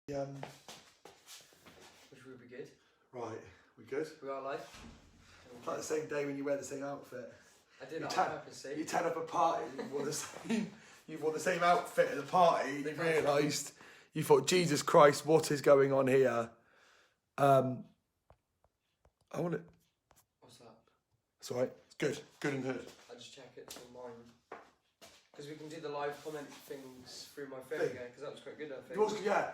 Which would be good. Right, we good? We are live. It's like the same day when you wear the same outfit. I did that on purpose, see? You turn up a party, you wore the same outfit at the party, and you realised, you thought, Jesus Christ, what is going on here? I want it. What's that? It's alright. It's good. Good and good. I just check it from mine. Because we can do the live comment things through my phone again, because that was quite good, I think. Yeah.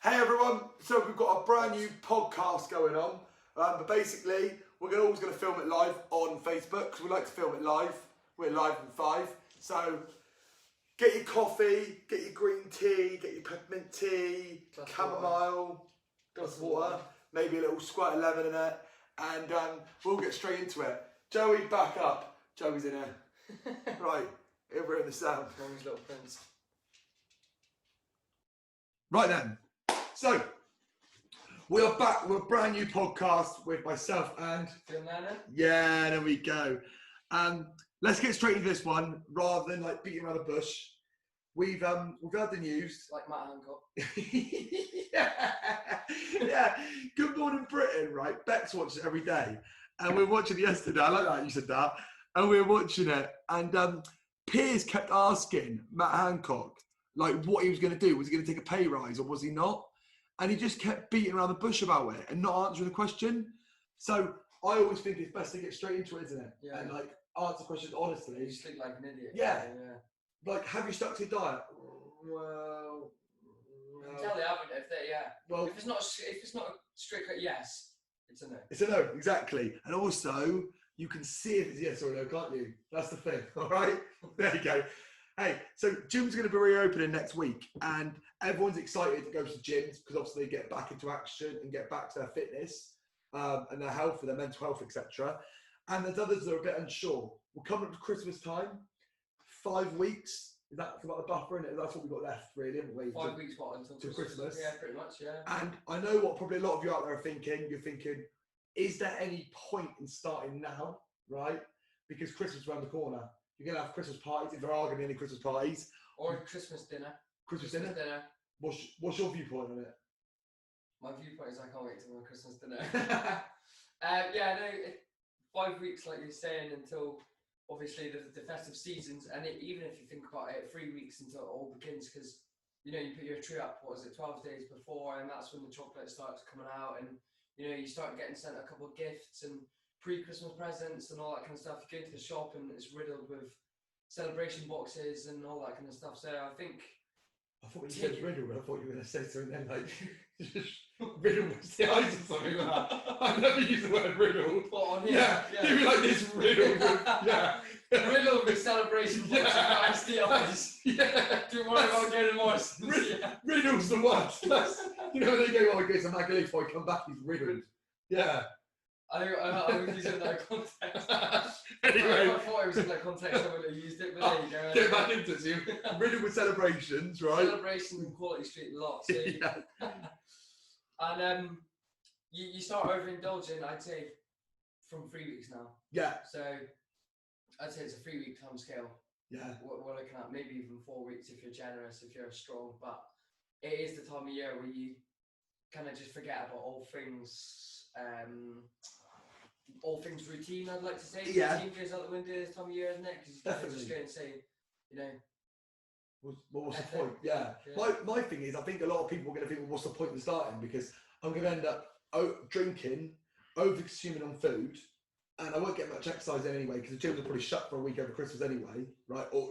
Hey everyone, so we've got a brand new podcast going on, but basically we're always going to film it live on Facebook because we like to film it live. We're live in 5, so get your coffee, get your green tea, get your peppermint tea, chamomile, glass of water, maybe a little squirt of lemon in it, and we'll get straight into it. Joey, back up. Joey's in here. Right, here we're in the sound. Mommy's little prince. Right then. So, we are back with a brand new podcast with myself and... Feel Nana? Yeah, there we go. Let's get straight into this one, rather than like beating around the bush. We've had the news. Like Matt Hancock. yeah. Good Morning Britain, right? Bex watches it every day. And we were watching it yesterday. I like that you said that. And we were watching it. And Piers kept asking Matt Hancock, like, what he was going to do. Was he going to take a pay rise or was he not? And he just kept beating around the bush about it and not answering the question. So I always think it's best to get straight into it, isn't it? Yeah. And like answer questions honestly. You just look like an idiot. Yeah. Like, have you stuck to your diet? Well, You can tell they haven't if they, Well, if it's not a straight cut yes, it's a no. it's a no, exactly. And also, you can see if it's yes or no, can't you? That's the thing, all right? There you go. Hey, so gyms are going to be reopening next week, and everyone's excited to go to gyms because obviously they get back into action and get back to their fitness and their health and their mental health, etc. And there's others that are a bit unsure. We're coming up to Christmas time, 5 weeks. Is that about the buffer, isn't it? That's what we've got left, really, haven't we? 5 weeks, what, until Christmas? Yeah, pretty much, yeah. And I know what probably a lot of you out there are thinking. You're thinking, is there any point in starting now, right? Because Christmas is around the corner. You're going to have Christmas parties, if there are going to be any Christmas parties. Or Christmas dinner. Christmas dinner? What's your viewpoint on it? My viewpoint is I can't wait till my Christmas dinner. 5 weeks, like you're saying, until obviously the festive seasons, and even if you think about it, 3 weeks until it all begins, because you put your tree up, 12 days before, and that's when the chocolate starts coming out, and you start getting sent a couple of gifts and pre-Christmas presents and all that kind of stuff. You go into the shop and it's riddled with celebration boxes and all that kind of stuff. So I thought you said riddle, but I thought you were going to say something then like riddle with the eyes or something like that. I've never used the word riddle. What, on here? Yeah. Give me like this riddle. Riddled with celebration boxes and ice the eyes. Yeah. Do you want to go and get more? Riddle's the one. When they go, oh, he goes to Magalith before he come back, he's riddled. Yeah. I would use it in that context. Anyway. I thought it was in that context I would have used it, but there you go. Get back into it. So riddled with celebrations, right? Celebrations and Quality Street lots. Yeah. And you start overindulging, I'd say, from 3 weeks now. Yeah. So I'd say it's a 3 week time scale. Yeah. We're looking at maybe even 4 weeks if you're generous, if you're strong. But it is the time of year where you kind of just forget about all things routine, I'd like to say. Yeah. Routine goes out the window this time of year, isn't it? Because you kind of just go and say, what's the point? Yeah. My thing is, I think a lot of people are going to think, well, what's the point in starting? Because I'm going to end up drinking, over-consuming on food, and I won't get much exercise in anyway, because the gyms are probably shut for a week over Christmas anyway, right? Or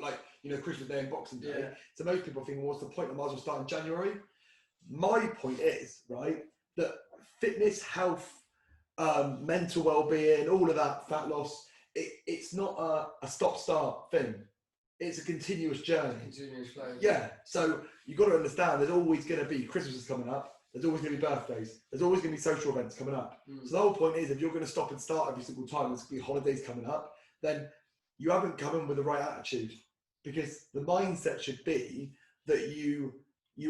Christmas Day and Boxing Day. Yeah. So most people think, well, what's the point? I might as well start in January. My point is, right, that fitness, health, mental well-being, all of that, fat loss, it's not a stop-start thing. It's a continuous journey. Continuous flow. Yeah. So you've got to understand there's always going to be Christmas is coming up. There's always going to be birthdays. There's always going to be social events coming up. So the whole point is, if you're going to stop and start every single time, there's going to be holidays coming up, then you haven't come in with the right attitude, because the mindset should be that you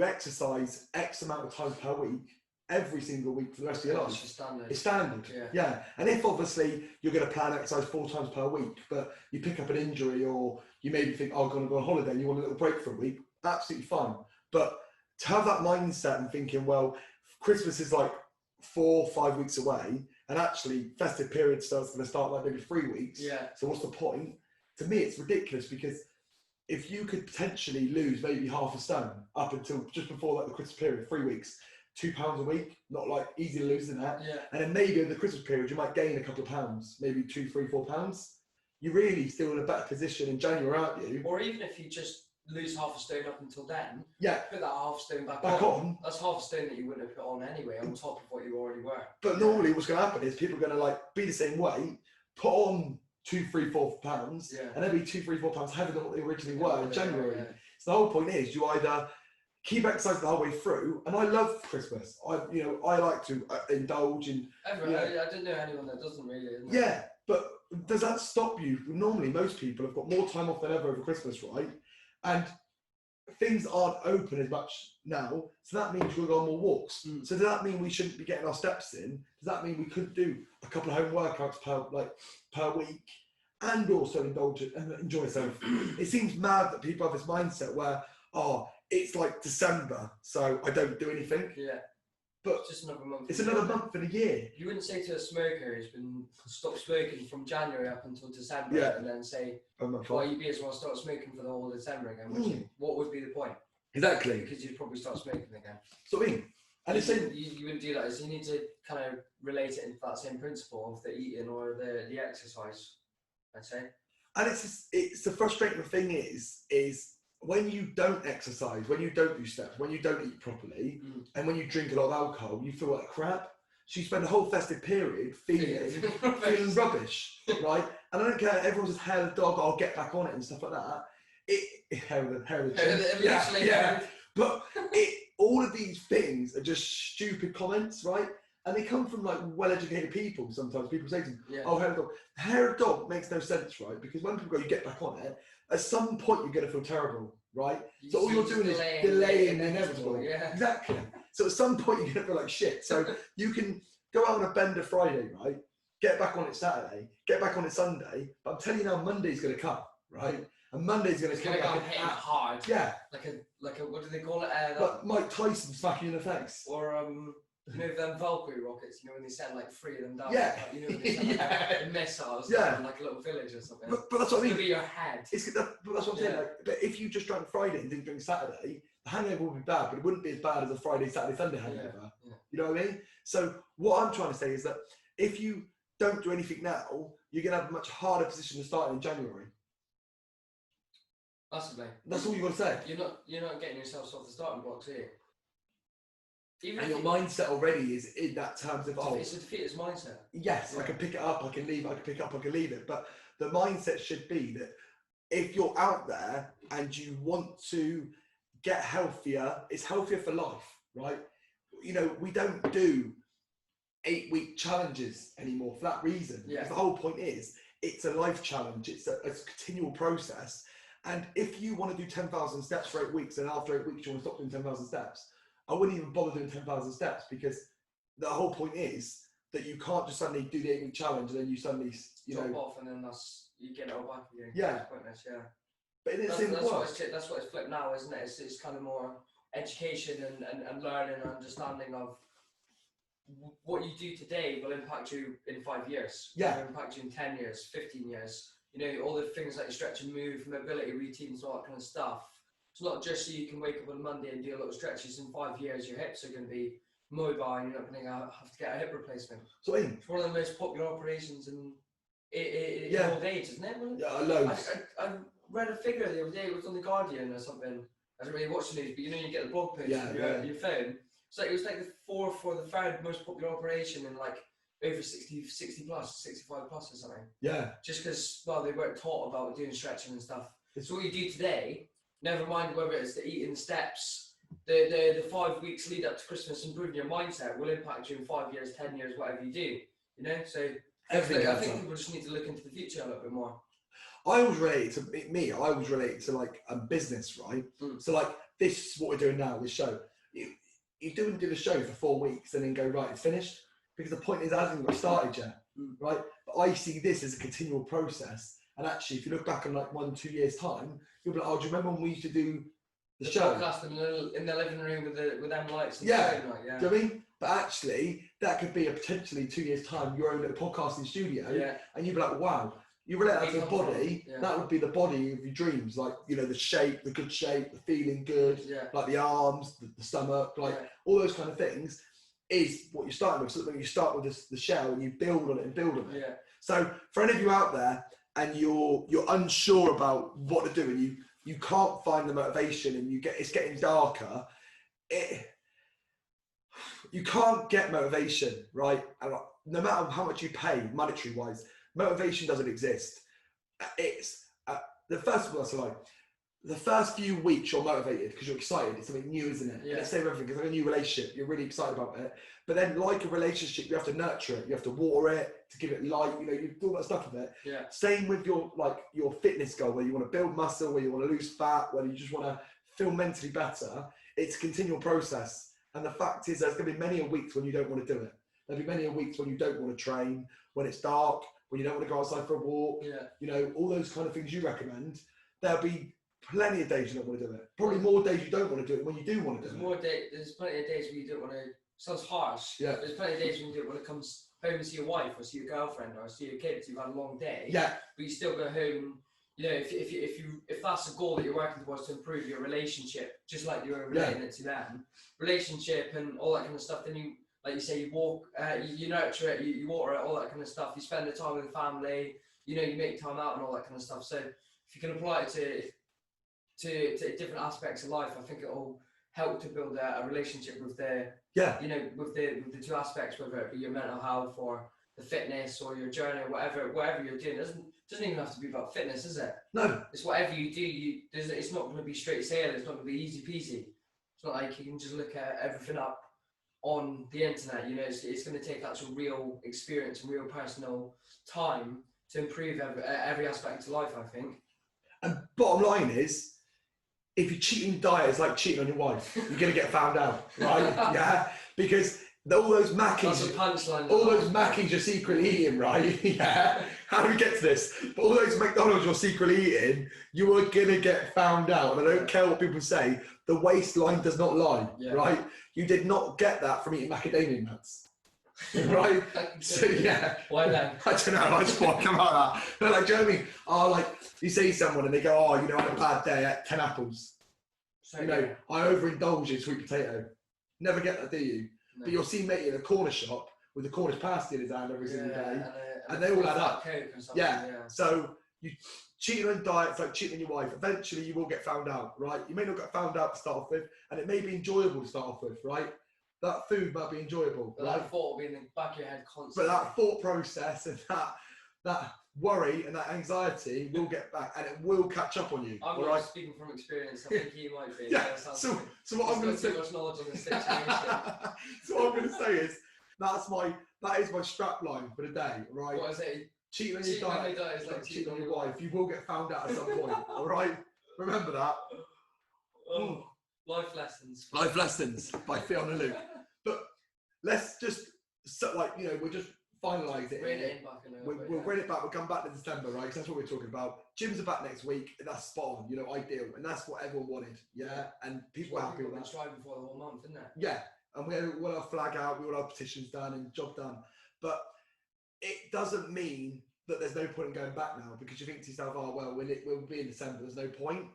exercise X amount of times per week, every single week for the rest of your life. It's standard. Yeah. And if obviously you're going to plan exercise 4 times per week, but you pick up an injury or you maybe think, oh, I'm going to go on holiday and you want a little break for a week, absolutely fine. But to have that mindset and thinking, well, Christmas is like 4 or 5 weeks away, and actually festive period starts going to start like maybe 3 weeks. Yeah. So what's the point? To me, it's ridiculous, because if you could potentially lose maybe half a stone up until just before like the Christmas period, 3 weeks, £2 a week, not like easy to lose in that. Yeah. And then maybe in the Christmas period, you might gain a couple of pounds, maybe 2, 3, 4 pounds. You're really still in a better position in January, aren't you? Or even if you just lose half a stone up until then, Yeah. put that half stone back on. That's half a stone that you wouldn't have put on anyway, on top of what you already were. But normally what's going to happen is people are going to like be the same weight, put on 2, 3, 4 pounds, and then be 2, 3, 4 pounds heavier than what they originally were in January. Yeah. So the whole point is you either keep exercising the whole way through, and I love Christmas. I like to indulge in. Everyone, I don't know anyone that doesn't really. Isn't yeah, it? But does that stop you? Normally, most people have got more time off than ever over Christmas, right? And things aren't open as much now, so that means we'll go on more walks. So does that mean we shouldn't be getting our steps in? Does that mean we couldn't do a couple of home workouts per week, and also indulge it and enjoy ourselves? It seems mad that people have this mindset where, it's like December, so I don't do anything. Yeah. But it's just another month. It's another month in a year. You wouldn't say to a smoker who's been stopped smoking from January up until December, and then say, well, you'd be as well start smoking for the whole of December again, would you? What would be the point? Exactly. Because you'd probably start smoking again. So I mean, and it's you wouldn't do that. So you need to kind of relate it into that same principle of the eating or the exercise, I'd say. And it's the frustrating thing is when you don't exercise, when you don't do steps, when you don't eat properly, and when you drink a lot of alcohol, you feel like crap. So you spend the whole festive period feeling rubbish, right? And I don't care, everyone's just hair of the dog, I'll get back on it and stuff like that. Hair of the yeah. But all of these things are just stupid comments, right? And they come from like well-educated people sometimes. People say to them, hair of dog. Hair of dog makes no sense, right? Because when people go, you get back on it, at some point you're going to feel terrible, right? So all you're doing is delaying the inevitable. Yeah. Exactly. So at some point you're going to feel like shit. So you can go out on a bender Friday, right? Get back on it Saturday, get back on it Sunday. But I'm telling you now, Monday's going to come, right? And Monday's going to come hard. Yeah. Like a what do they call it? Like Mike Tyson smacking you in the face. Or you know them Valkyrie rockets, when they send like 3 of them down. Yeah. Like, when they send like missiles in like a little village or something. But that's what I mean. It's gonna be your head. But that's what I'm saying. Like, but if you just drank Friday and didn't drink Saturday, the hangover would be bad, but it wouldn't be as bad as a Friday, Saturday, Sunday hangover. Yeah. You know what I mean? So what I'm trying to say is that if you don't do anything now, you're gonna have a much harder position to start in January. Massively. That's all you've got to say. You're not getting yourself off the starting blocks here. And your mindset already is in that terms of it's a defeatist mindset. Yes, I can pick it up, I can leave it, I can pick it up, I can leave it. But the mindset should be that if you're out there and you want to get healthier, it's healthier for life, right? We don't do 8-week challenges anymore for that reason. Yeah. The whole point is it's a life challenge, it's a continual process. And if you want to do 10,000 steps for 8 weeks, and after 8 weeks you want to stop doing 10,000 steps, I wouldn't even bother doing 10,000 steps, because the whole point is that you can't just suddenly do the 8-week challenge and then you suddenly, drop off, and then you get it all back again. Yeah. It's pointless, yeah. But that's what it's flipped now, isn't it? It's kind of more education and learning and understanding of what you do today will impact you in 5 years. Yeah. Will impact you in 10 years, 15 years. All the things like your stretch and move, mobility routines, all that kind of stuff. It's not just so you can wake up on Monday and do a little stretches. In 5 years, your hips are going to be mobile and you're not going to have to get a hip replacement. So it's one of the most popular operations in old age, isn't it? Yeah, loads. I read a figure the other day, it was on The Guardian or something. I don't really watch the news, but you get the blog post on your phone. So it was like the third most popular operation in like over 60 plus, 65 plus or something. Yeah. Just because, they weren't taught about doing stretching and stuff. So what you do today, never mind whether it's the eating steps, the 5 weeks lead up to Christmas, improving your mindset will impact you in 5 years, 10 years, whatever you do. So I think people just need to look into the future a little bit more. I always relate to like a business, right? So like this is what we're doing now, this show. You do the show for 4 weeks and then go, right, it's finished. Because the point is, it hasn't got started yet, right? But I see this as a continual process. And actually, if you look back on like 1-2 years' time, you'll be like, oh, do you remember when we used to do the show. Podcast in the living room with them lights. And Yeah. phone, like, yeah. Do you know what I mean? But actually, that could be a potentially 2 years' time, your own little podcasting studio. Yeah. And you'd be like, wow, you relate that to the body. Yeah. That would be the body of your dreams. Like, you know, the shape, the good shape, the feeling good, like the arms, the stomach, like all those kind of things is what you're starting with. So that when you start with the shell and you build on it and build on it. Yeah. So for any of you out there and you're unsure about what to do and you can't find the motivation and it's getting darker, you can't get motivation, right? And no matter how much you pay monetary wise, motivation doesn't exist. It's the first few weeks you're motivated because you're excited. It's something new, isn't it? Yeah. And it's same with everything. It's like a new relationship. You're really excited about it. But then, like a relationship, you have to nurture it. You have to water it to give it light. You know, you do all that stuff with it. Yeah. Same with your fitness goal, where you want to build muscle, where you want to lose fat, where you just want to feel mentally better. It's a continual process. And the fact is, there's going to be many weeks when you don't want to do it. There'll be many weeks when you don't want to train, when it's dark, when you don't want to go outside for a walk. Yeah. You know, all those kind of things you recommend. There'll be plenty of days you don't want to do it. Probably more days you don't want to do it when you do want to do it. There's plenty of days where you don't want to. Sounds harsh. Yeah. There's plenty of days when you don't want to come home and see your wife or see your girlfriend or see your kids. You've had a long day. Yeah. But you still go home. You know, if that's a goal that you're working towards to improve your relationship, just like you were relating it to them, relationship and all that kind of stuff, then you, like you say, you walk, you nurture it, you water it, all that kind of stuff. You spend the time with the family. You know, you make time out and all that kind of stuff. So if you can apply it to different aspects of life, I think it'll help to build a relationship with you know, with the two aspects, whether it be your mental health or the fitness or your journey or whatever you're doing. It doesn't even have to be about fitness, is it? No. It's whatever you do. It's not going to be straight sail. It's not going to be easy peasy. It's not like you can just look at everything up on the internet. You know, it's going to take actual real experience and real personal time to improve every aspect of life, I think. And bottom line is, if you're cheating diet, it's like cheating on your wife. You're going to get found out, right? Yeah, because all those Mackies you're secretly eating, right? Yeah. How do we get to this? But all those McDonald's you're secretly eating, you are going to get found out. And I don't care what people say, the waistline does not lie, right? You did not get that from eating macadamia nuts. Right? So yeah. Why then? I don't know, I just want to come out of that. But like, do you know what I mean? Oh, like, you see someone and they go, oh, you know, I had a bad day at 10 apples. So, you know, I overindulge in sweet potato. Never get that, do you? No. But you'll see mate in a corner shop with the Cornish pasty in his hand every single day. And they all add up. Yeah. So you cheating on diet, it's like cheating on your wife. Eventually you will get found out, right? You may not get found out to start off with, and it may be enjoyable to start off with, right? That food might be enjoyable. But right? That thought will be in the back of your head constantly. But that thought process and that worry and that anxiety will get back, and it will catch up on you. I'm not speaking from experience. I think he might be. Yeah. So what I'm going to say. Too much knowledge on the situation. So what I'm going to say is that is my strap line for the day, right? What is it? Cheating on your diet is like cheating on your wife. You will get found out at some point. All right. Remember that. Oh. Life lessons. Life lessons by Fiona Luke. But let's just we'll just finalise it. We'll bring it back. We'll come back to December, right? Because that's what we're talking about. Gyms are back next week. And that's spot on. You know, ideal, and that's what everyone wanted. Yeah, and people are happy with that. Striving for the whole month, isn't it? Yeah, and we'll have flag out. We will have petitions done and job done. But it doesn't mean that there's no point in going back now because you think to yourself, oh well, we'll be in December. There's no point.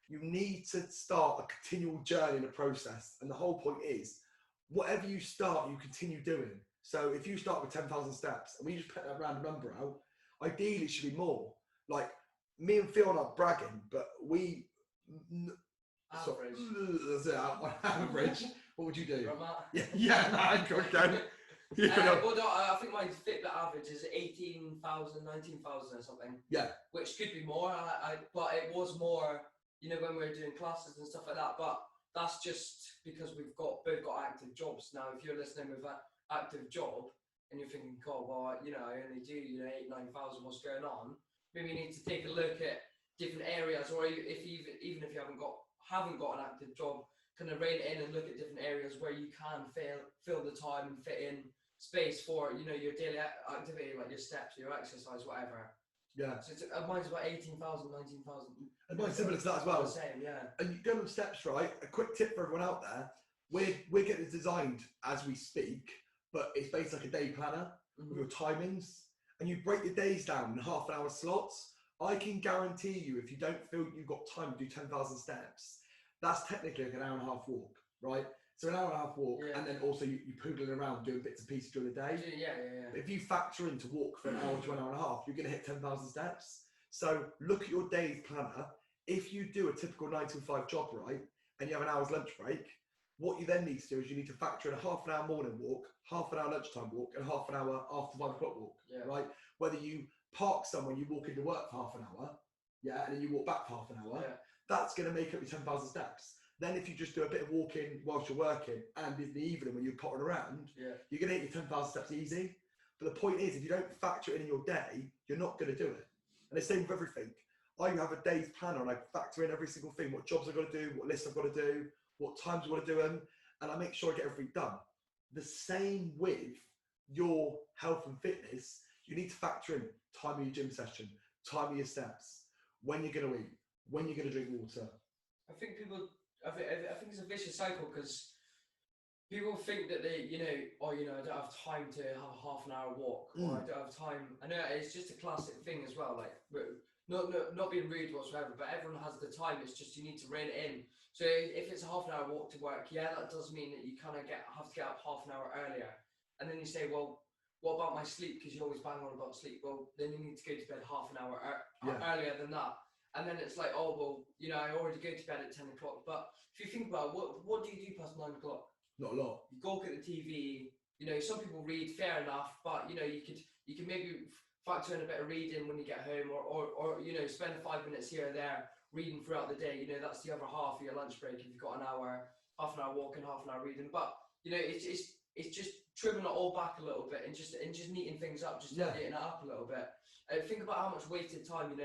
You need to start a continual journey in a process. And the whole point is, whatever you start, you continue doing. So if you start with 10,000 steps, and we just put that random number out, ideally it should be more. Like, me and Phil are not bragging, but we... Average. Average. What would you do? Yeah, go again. I think my Fitbit average is 18,000, 19,000 or something. Yeah. Which could be more, but it was more... You know, when we're doing classes and stuff like that, but that's just because we've both got active jobs. Now, if you're listening with that active job and you're thinking, God, well, you know, I only do, 8,000, 9,000, what's going on? Maybe you need to take a look at different areas, or even if you haven't got an active job, kind of rein it in and look at different areas where you can fill the time and fit in space for, your daily activity, like your steps, your exercise, whatever. Yeah. So mine's about 18,000, 19,000. And mine's similar to that as well. The same, yeah. And you go on steps, right? A quick tip for everyone out there: we're getting it designed as we speak, but it's based like a day planner with your timings, and you break your days down in half-an-hour slots. I can guarantee you, if you don't feel you've got time to do 10,000 steps, that's technically like an hour and a half walk, right? So an hour and a half walk, and then also you poodling around doing bits and pieces during the day. Yeah. If you factor in to walk for an hour to an hour and a half, you're going to hit 10,000 steps. So look at your day's planner. If you do a typical 9 to 5 job, right, and you have an hour's lunch break, what you then need to do is you need to factor in a half an hour morning walk, half an hour lunchtime walk, and half an hour after 5 o'clock walk, right? Whether you park somewhere, you walk into work for half an hour, and then you walk back for half an hour, that's going to make up your 10,000 steps. Then if you just do a bit of walking whilst you're working and in the evening when you're pottering around, you're going to hit your 10,000 steps easy. But the point is, if you don't factor it in your day, you're not going to do it. And the same with everything. I have a day's planner and I factor in every single thing, what jobs I've got to do, what lists I've got to do, what times I've got to do them, and I make sure I get everything done. The same with your health and fitness. You need to factor in time of your gym session, time of your steps, when you're going to eat, when you're going to drink water. I think it's a vicious cycle because people think that they, I don't have time to have a half an hour walk, or I don't have time. I know it's just a classic thing as well, like not being rude whatsoever, but everyone has the time. It's just you need to rein it in. So if it's a half an hour walk to work, that does mean that you kind of have to get up half an hour earlier. And then you say, well, what about my sleep? Because you always bang on about sleep. Well, then you need to go to bed half an hour earlier than that. And then it's like, oh, well, I already go to bed at 10 o'clock. But if you think about it, what do you do past 9 o'clock? Not a lot. You gawk at the TV. Some people read, fair enough. But, you can maybe factor in a bit of reading when you get home, or spend 5 minutes here or there reading throughout the day. That's the other half of your lunch break if you've got an hour, half an hour walking, half an hour reading. But, it's just trimming it all back a little bit and just neating things up, just neating it up a little bit. Think about how much wasted time,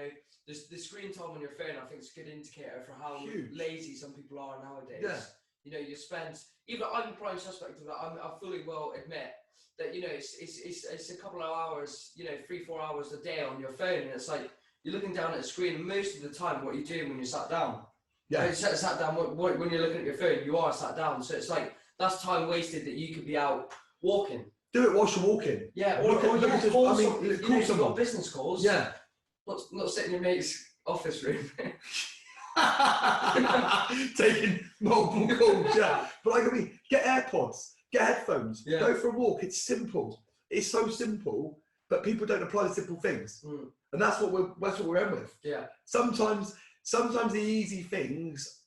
the screen time on your phone, I think is a good indicator for how lazy some people are nowadays. You spend, even I'm a prime suspect of that. I fully will admit that, it's a couple of hours, 3-4 hours a day on your phone. And it's like, you're looking down at the screen, and most of the time what you're doing when you're sat down. When you sat down, when you're looking at your phone, you are sat down. So it's like, that's time wasted that you could be out walking. Do it whilst you're walking. Yeah, call someone. Business calls. Yeah. Not sitting in your mate's office room. Taking multiple calls, But get AirPods, get headphones, go for a walk. It's simple. It's so simple, but people don't apply the simple things. And that's what we're in with. Yeah. Sometimes the easy things.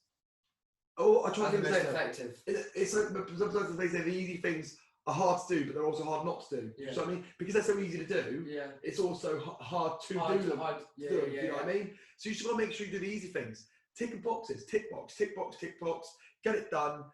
I try to be effective. It's like, sometimes they say the easy things are hard to do, but they're also hard not to do. You know what I mean? Because they're so easy to do, it's also hard to do them. You know what I mean? So you just got to make sure you do the easy things. Tick boxes, tick box, tick box, tick box. Get it done.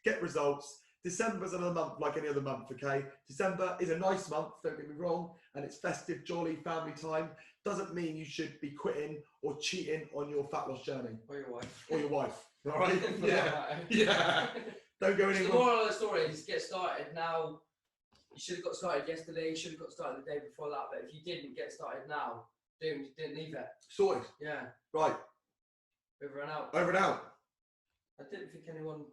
Get results. December's another month like any other month, okay? December is a nice month, don't get me wrong, and it's festive, jolly, family time. Doesn't mean you should be quitting or cheating on your fat loss journey. Or your wife. Or your wife, all right? Yeah. Don't go anywhere. So the moral of the story is get started now. You should have got started yesterday, you should have got started the day before that, but if you didn't get started now, didn't leave it. Sorted. Yeah. Right. Over and out. Over and out. I didn't think anyone